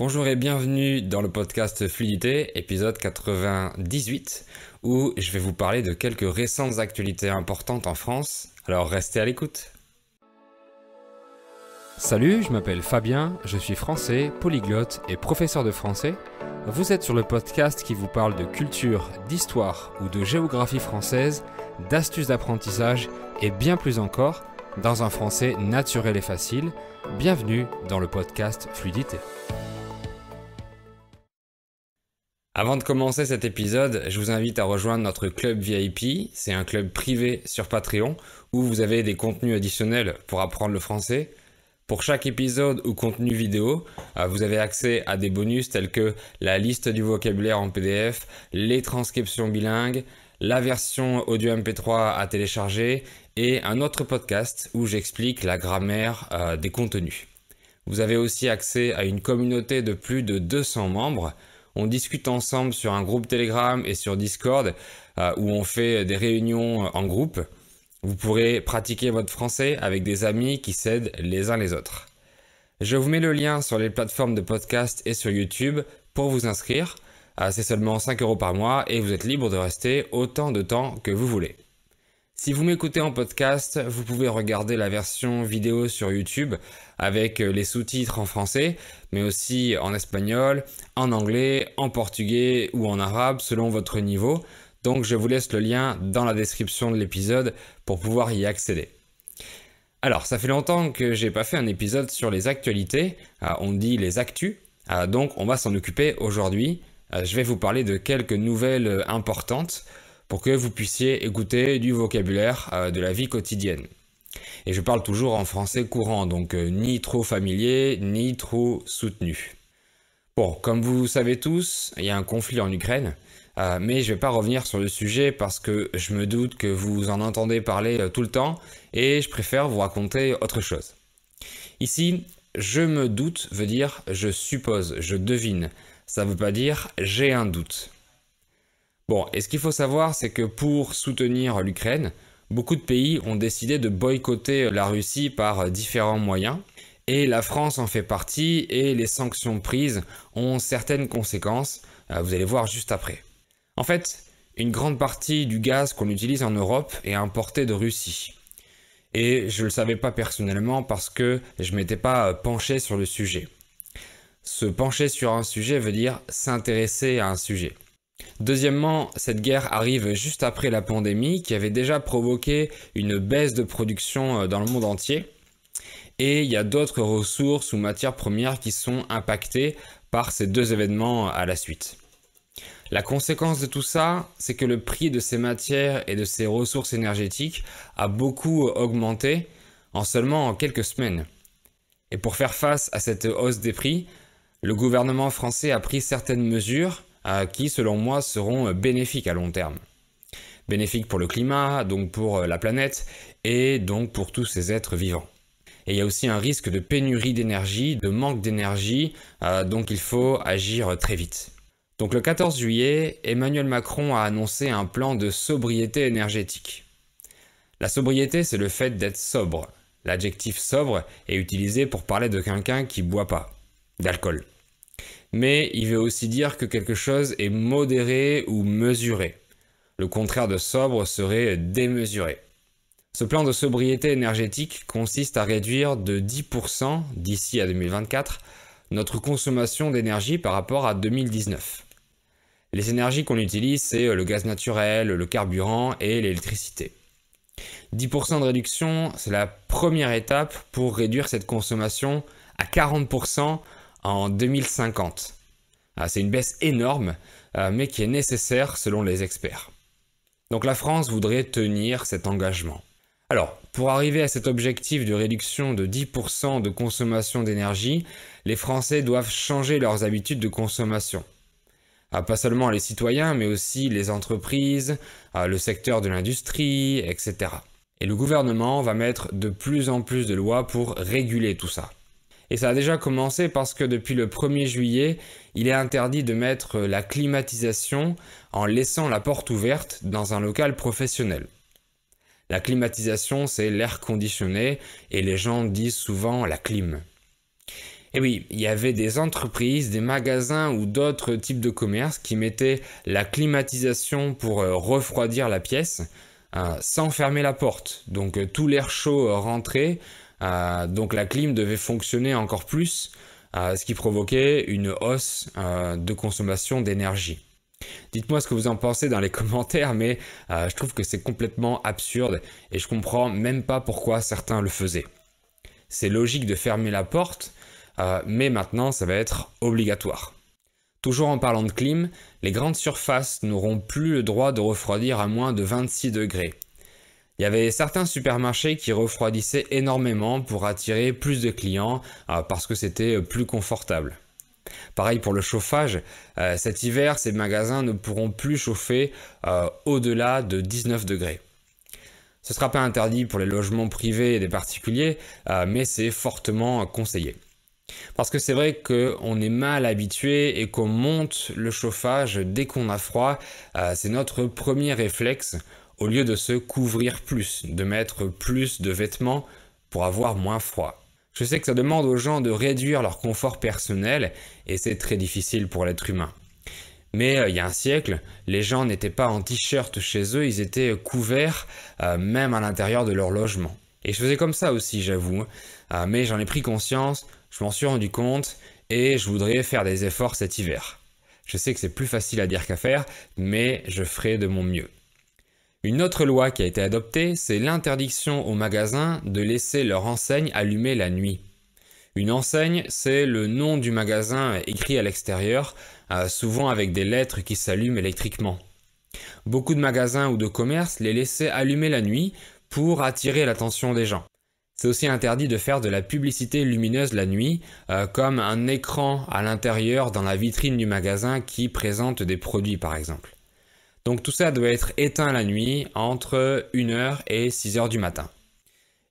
Bonjour et bienvenue dans le podcast Fluidité, épisode 98, où je vais vous parler de quelques récentes actualités importantes en France. Alors restez à l'écoute. Salut, je m'appelle Fabien, je suis français, polyglotte et professeur de français. Vous êtes sur le podcast qui vous parle de culture, d'histoire ou de géographie française, d'astuces d'apprentissage et bien plus encore, dans un français naturel et facile. Bienvenue dans le podcast Fluidité. Avant de commencer cet épisode, je vous invite à rejoindre notre club VIP. C'est un club privé sur Patreon où vous avez des contenus additionnels pour apprendre le français. Pour chaque épisode ou contenu vidéo, vous avez accès à des bonus tels que la liste du vocabulaire en PDF, les transcriptions bilingues, la version audio MP3 à télécharger et un autre podcast où j'explique la grammaire des contenus. Vous avez aussi accès à une communauté de plus de 200 membres. On discute ensemble sur un groupe Telegram et sur Discord où on fait des réunions en groupe. Vous pourrez pratiquer votre français avec des amis qui s'aident les uns les autres. Je vous mets le lien sur les plateformes de podcast et sur YouTube pour vous inscrire. C'est seulement 5 € par mois et vous êtes libre de rester autant de temps que vous voulez. Si vous m'écoutez en podcast, vous pouvez regarder la version vidéo sur YouTube avec les sous-titres en français, mais aussi en espagnol, en anglais, en portugais ou en arabe selon votre niveau. Donc je vous laisse le lien dans la description de l'épisode pour pouvoir y accéder. Alors, ça fait longtemps que j'ai pas fait un épisode sur les actualités, on dit les actus, donc on va s'en occuper aujourd'hui. Je vais vous parler de quelques nouvelles importantes pour que vous puissiez écouter du vocabulaire de la vie quotidienne. Et je parle toujours en français courant, donc ni trop familier, ni trop soutenu. Bon, comme vous savez tous, il y a un conflit en Ukraine, mais je ne vais pas revenir sur le sujet parce que je me doute que vous en entendez parler tout le temps et je préfère vous raconter autre chose. Ici, je me doute veut dire je suppose, je devine. Ça ne veut pas dire j'ai un doute. Bon, et ce qu'il faut savoir, c'est que pour soutenir l'Ukraine, beaucoup de pays ont décidé de boycotter la Russie par différents moyens. Et la France en fait partie et les sanctions prises ont certaines conséquences, vous allez voir juste après. En fait, une grande partie du gaz qu'on utilise en Europe est importé de Russie. Et je ne le savais pas personnellement parce que je ne m'étais pas penché sur le sujet. Se pencher sur un sujet veut dire s'intéresser à un sujet. Deuxièmement, cette guerre arrive juste après la pandémie qui avait déjà provoqué une baisse de production dans le monde entier. Et il y a d'autres ressources ou matières premières qui sont impactées par ces deux événements à la suite. La conséquence de tout ça, c'est que le prix de ces matières et de ces ressources énergétiques a beaucoup augmenté en seulement quelques semaines. Et pour faire face à cette hausse des prix, le gouvernement français a pris certaines mesures qui, selon moi, seront bénéfiques à long terme. Bénéfiques pour le climat, donc pour la planète, et donc pour tous ces êtres vivants. Et il y a aussi un risque de pénurie d'énergie, de manque d'énergie, donc il faut agir très vite. Donc le 14 juillet, Emmanuel Macron a annoncé un plan de sobriété énergétique. La sobriété, c'est le fait d'être sobre. L'adjectif sobre est utilisé pour parler de quelqu'un qui ne boit pas d'alcool. Mais il veut aussi dire que quelque chose est modéré ou mesuré. Le contraire de sobre serait démesuré. Ce plan de sobriété énergétique consiste à réduire de 10% d'ici à 2024 notre consommation d'énergie par rapport à 2019. Les énergies qu'on utilise, c'est le gaz naturel, le carburant et l'électricité. 10% de réduction, c'est la première étape pour réduire cette consommation à 40% en 2050. C'est une baisse énorme, mais qui est nécessaire selon les experts. Donc la France voudrait tenir cet engagement. Alors, pour arriver à cet objectif de réduction de 10% de consommation d'énergie, les Français doivent changer leurs habitudes de consommation. Pas seulement les citoyens, mais aussi les entreprises, le secteur de l'industrie, etc. Et le gouvernement va mettre de plus en plus de lois pour réguler tout ça. Et ça a déjà commencé parce que depuis le 1er juillet, il est interdit de mettre la climatisation en laissant la porte ouverte dans un local professionnel. La climatisation, c'est l'air conditionné et les gens disent souvent la clim. Et oui, il y avait des entreprises, des magasins ou d'autres types de commerces qui mettaient la climatisation pour refroidir la pièce sans fermer la porte. Donc tout l'air chaud rentrait, donc la clim devait fonctionner encore plus, ce qui provoquait une hausse de consommation d'énergie. Dites-moi ce que vous en pensez dans les commentaires, mais je trouve que c'est complètement absurde et je comprends même pas pourquoi certains le faisaient. C'est logique de fermer la porte, mais maintenant ça va être obligatoire. Toujours en parlant de clim, les grandes surfaces n'auront plus le droit de refroidir à moins de 26 degrés. Il y avait certains supermarchés qui refroidissaient énormément pour attirer plus de clients parce que c'était plus confortable. Pareil pour le chauffage, cet hiver ces magasins ne pourront plus chauffer au-delà de 19 degrés. Ce ne sera pas interdit pour les logements privés et des particuliers, mais c'est fortement conseillé. Parce que c'est vrai qu'on est mal habitué et qu'on monte le chauffage dès qu'on a froid, c'est notre premier réflexe au lieu de se couvrir plus, de mettre plus de vêtements pour avoir moins froid. Je sais que ça demande aux gens de réduire leur confort personnel et c'est très difficile pour l'être humain. Mais il y a un siècle, les gens n'étaient pas en t-shirt chez eux, ils étaient couverts même à l'intérieur de leur logement. Et je faisais comme ça aussi, j'avoue, mais j'en ai pris conscience, je m'en suis rendu compte et je voudrais faire des efforts cet hiver. Je sais que c'est plus facile à dire qu'à faire, mais je ferai de mon mieux. Une autre loi qui a été adoptée, c'est l'interdiction aux magasins de laisser leur enseigne allumée la nuit. Une enseigne, c'est le nom du magasin écrit à l'extérieur, souvent avec des lettres qui s'allument électriquement. Beaucoup de magasins ou de commerces les laissaient allumer la nuit pour attirer l'attention des gens. C'est aussi interdit de faire de la publicité lumineuse la nuit, comme un écran à l'intérieur dans la vitrine du magasin qui présente des produits par exemple. Donc tout ça doit être éteint la nuit entre 1h et 6h du matin.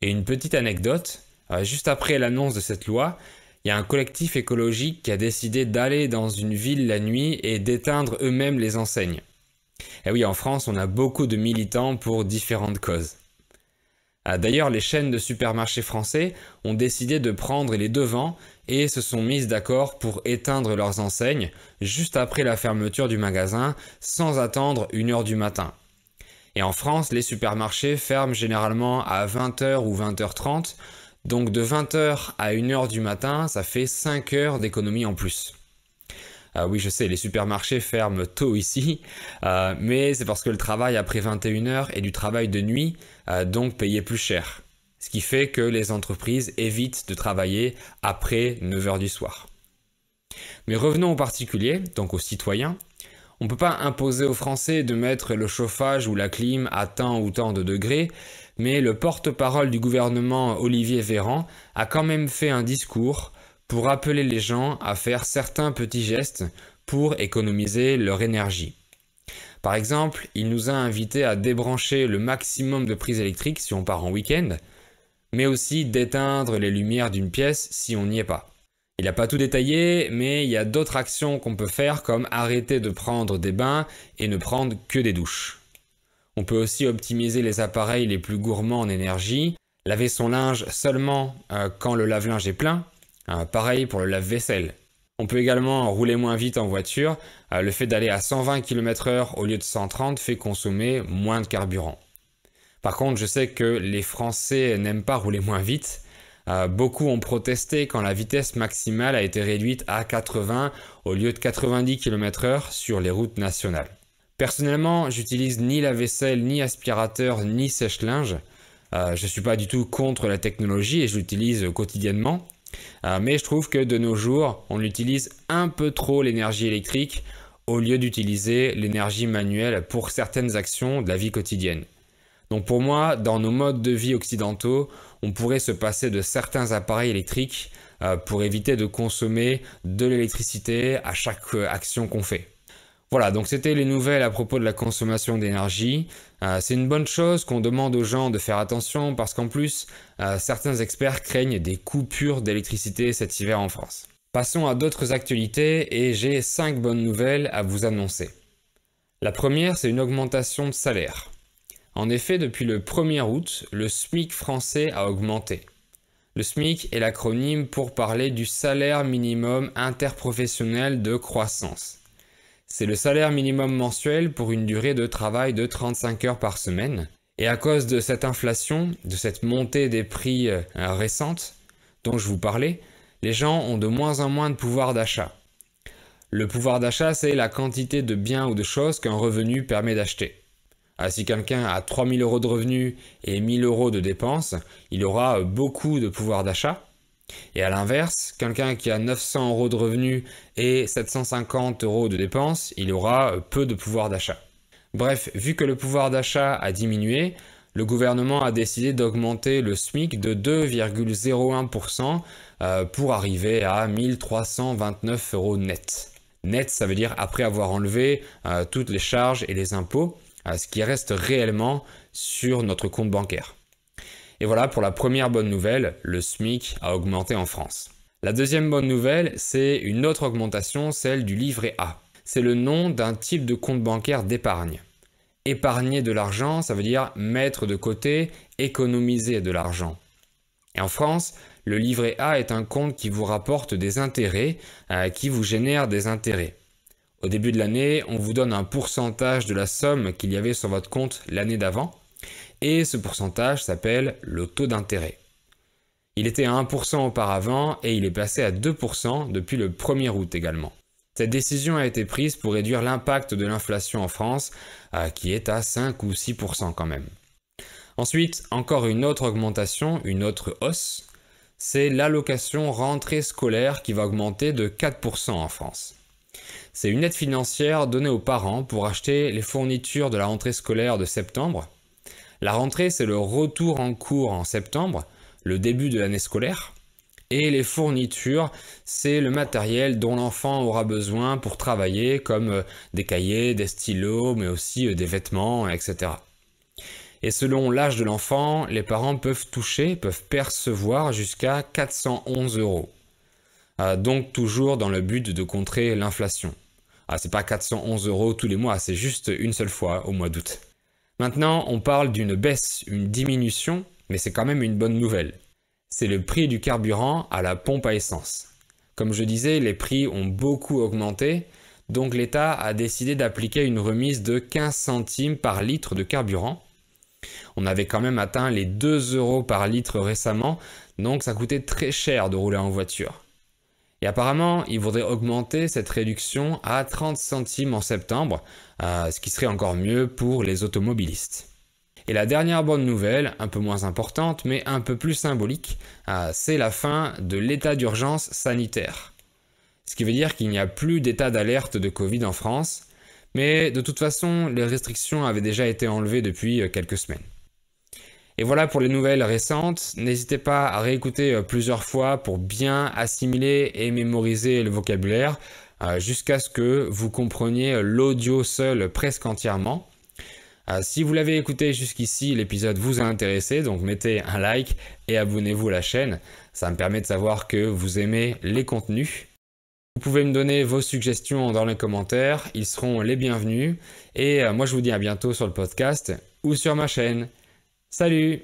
Et une petite anecdote, juste après l'annonce de cette loi, il y a un collectif écologique qui a décidé d'aller dans une ville la nuit et d'éteindre eux-mêmes les enseignes. Et oui, en France, on a beaucoup de militants pour différentes causes. D'ailleurs, les chaînes de supermarchés français ont décidé de prendre les devants et se sont mises d'accord pour éteindre leurs enseignes juste après la fermeture du magasin sans attendre 1h du matin. Et en France, les supermarchés ferment généralement à 20h ou 20h30, donc de 20h à 1h du matin, ça fait 5 heures d'économie en plus. Oui, je sais, les supermarchés ferment tôt ici, mais c'est parce que le travail après 21h est du travail de nuit, donc payé plus cher. Ce qui fait que les entreprises évitent de travailler après 9h du soir. Mais revenons aux particuliers, donc aux citoyens. On ne peut pas imposer aux Français de mettre le chauffage ou la clim à tant ou tant de degrés, mais le porte-parole du gouvernement Olivier Véran a quand même fait un discours pour appeler les gens à faire certains petits gestes pour économiser leur énergie. Par exemple, il nous a invités à débrancher le maximum de prises électriques si on part en week-end, mais aussi d'éteindre les lumières d'une pièce si on n'y est pas. Il n'a pas tout détaillé, mais il y a d'autres actions qu'on peut faire comme arrêter de prendre des bains et ne prendre que des douches. On peut aussi optimiser les appareils les plus gourmands en énergie, laver son linge seulement quand le lave-linge est plein, pareil pour le lave-vaisselle. On peut également rouler moins vite en voiture, le fait d'aller à 120 km/h au lieu de 130 fait consommer moins de carburant. Par contre, je sais que les Français n'aiment pas rouler moins vite. Beaucoup ont protesté quand la vitesse maximale a été réduite à 80 au lieu de 90 km/h sur les routes nationales. Personnellement, j'utilise ni lave-vaisselle, ni aspirateur, ni sèche-linge. Je ne suis pas du tout contre la technologie et je l'utilise quotidiennement. Mais je trouve que de nos jours, on utilise un peu trop l'énergie électrique au lieu d'utiliser l'énergie manuelle pour certaines actions de la vie quotidienne. Donc pour moi, dans nos modes de vie occidentaux, on pourrait se passer de certains appareils électriques pour éviter de consommer de l'électricité à chaque action qu'on fait. Voilà, donc c'était les nouvelles à propos de la consommation d'énergie. C'est une bonne chose qu'on demande aux gens de faire attention parce qu'en plus, certains experts craignent des coupures d'électricité cet hiver en France. Passons à d'autres actualités et j'ai 5 bonnes nouvelles à vous annoncer. La première, c'est une augmentation de salaire. En effet, depuis le 1er août, le SMIC français a augmenté. Le SMIC est l'acronyme pour parler du salaire minimum interprofessionnel de croissance. C'est le salaire minimum mensuel pour une durée de travail de 35 heures par semaine. Et à cause de cette inflation, de cette montée des prix récente dont je vous parlais, les gens ont de moins en moins de pouvoir d'achat. Le pouvoir d'achat, c'est la quantité de biens ou de choses qu'un revenu permet d'acheter. Si quelqu'un a 3 000 euros de revenus et 1 000 euros de dépenses, il aura beaucoup de pouvoir d'achat. Et à l'inverse, quelqu'un qui a 900 euros de revenus et 750 euros de dépenses, il aura peu de pouvoir d'achat. Bref, vu que le pouvoir d'achat a diminué, le gouvernement a décidé d'augmenter le SMIC de 2,01% pour arriver à 1 329 euros net. Net, ça veut dire après avoir enlevé toutes les charges et les impôts, ce qui reste réellement sur notre compte bancaire. Et voilà pour la première bonne nouvelle, le SMIC a augmenté en France. La deuxième bonne nouvelle, c'est une autre augmentation, celle du livret A. C'est le nom d'un type de compte bancaire d'épargne. Épargner de l'argent, ça veut dire mettre de côté, économiser de l'argent. Et en France, le livret A est un compte qui vous rapporte des intérêts, qui vous génère des intérêts. Au début de l'année, on vous donne un pourcentage de la somme qu'il y avait sur votre compte l'année d'avant, et ce pourcentage s'appelle le taux d'intérêt. Il était à 1% auparavant et il est passé à 2% depuis le 1er août également. Cette décision a été prise pour réduire l'impact de l'inflation en France, qui est à 5 ou 6% quand même. Ensuite, encore une autre augmentation, une autre hausse, c'est l'allocation rentrée scolaire qui va augmenter de 4% en France. C'est une aide financière donnée aux parents pour acheter les fournitures de la rentrée scolaire de septembre. La rentrée, c'est le retour en cours en septembre, le début de l'année scolaire. Et les fournitures, c'est le matériel dont l'enfant aura besoin pour travailler, comme des cahiers, des stylos, mais aussi des vêtements, etc. Et selon l'âge de l'enfant, les parents peuvent percevoir jusqu'à 411 euros. Donc toujours dans le but de contrer l'inflation. C'est pas 411 euros tous les mois, c'est juste une seule fois au mois d'août. Maintenant, on parle d'une baisse, une diminution, mais c'est quand même une bonne nouvelle. C'est le prix du carburant à la pompe à essence. Comme je disais, les prix ont beaucoup augmenté, donc l'État a décidé d'appliquer une remise de 15 centimes par litre de carburant. On avait quand même atteint les 2 euros par litre récemment, donc ça coûtait très cher de rouler en voiture. Et apparemment, il voudrait augmenter cette réduction à 30 centimes en septembre, ce qui serait encore mieux pour les automobilistes. Et la dernière bonne nouvelle, un peu moins importante, mais un peu plus symbolique, c'est la fin de l'état d'urgence sanitaire. Ce qui veut dire qu'il n'y a plus d'état d'alerte de Covid en France, mais de toute façon, les restrictions avaient déjà été enlevées depuis quelques semaines. Et voilà pour les nouvelles récentes. N'hésitez pas à réécouter plusieurs fois pour bien assimiler et mémoriser le vocabulaire jusqu'à ce que vous compreniez l'audio seul presque entièrement. Si vous l'avez écouté jusqu'ici, l'épisode vous a intéressé, donc mettez un like et abonnez-vous à la chaîne. Ça me permet de savoir que vous aimez les contenus. Vous pouvez me donner vos suggestions dans les commentaires, ils seront les bienvenus. Et moi je vous dis à bientôt sur le podcast ou sur ma chaîne. Salut!